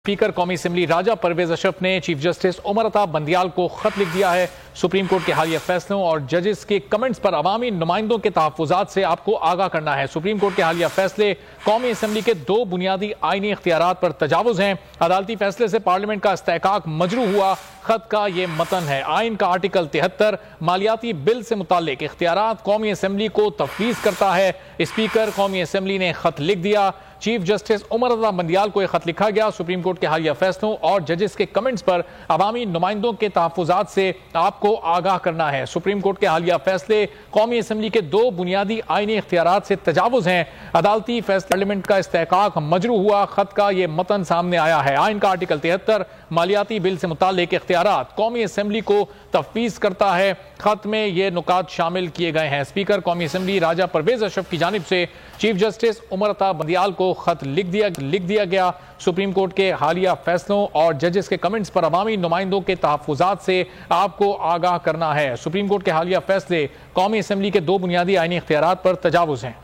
Speaker कौमी assembly राजा परवेज अशरफ ने chief justice Umar Ata Bandial को खत लिख दिया है। सुप्रीम कोर्ट के हालिया फैसलों और जजेस के कमेंट्स पर अवामी नुमाइंदों के तहफ्फुज़ात से आपको आगाह करना है। सुप्रीम कोर्ट के हालिया फैसले कौमी असेंबली के दो बुनियादी आईनी इख्तियारात पर तजावुज़ हैं। अदालती फैसले से पार्लियामेंट का इस्तेहकाक मजरू हुआ। खत का ये मतन है। आइन का आर्टिकल 73 मालियाती बिल से मुताल्लिक इख्तियारात कौमी असेंबली को तफवीज़ करता है। स्पीकर कौमी असेंबली ने खत लिख दिया। चीफ जस्टिस उमर अता बंदियाल को यह खत लिखा गया। सुप्रीम कोर्ट के हालिया फैसलों और जजेस के कमेंट्स पर अवामी नुमाइंदों के तहफ्फुज़ात से आपको आगाह करना है। सुप्रीम कोर्ट के हालिया फैसले कौमी असेंबली के दो बुनियादी आईनी इख्तियारात से तजावुज़ हैं। अदालती फैसले पार्लियामेंट का इस्तेहकाक मजरू हुआ। खत का ये मतन सामने आया है। आइन का आर्टिकल 73 मालियाती बिल से मुताल्लिक इख्तियारात कौमी असेंबली को तफवीज़ करता है। खत में ये नुकात शामिल किए गए हैं। स्पीकर कौमी असेंबली राजा परवेज अशरफ की जानिब से चीफ जस्टिस उमर अता बंदियाल को खत लिख दिया गया। सुप्रीम कोर्ट के हालिया फैसलों और जजेस के कमेंट्स पर अवामी नुमाइंदों के तहफ्फुज़ात से आपको आगाह करना है। सुप्रीम कोर्ट के हालिया फैसले कौमी असेंबली के दो बुनियादी आईनी इख्तियारात पर तजावुज़ हैं।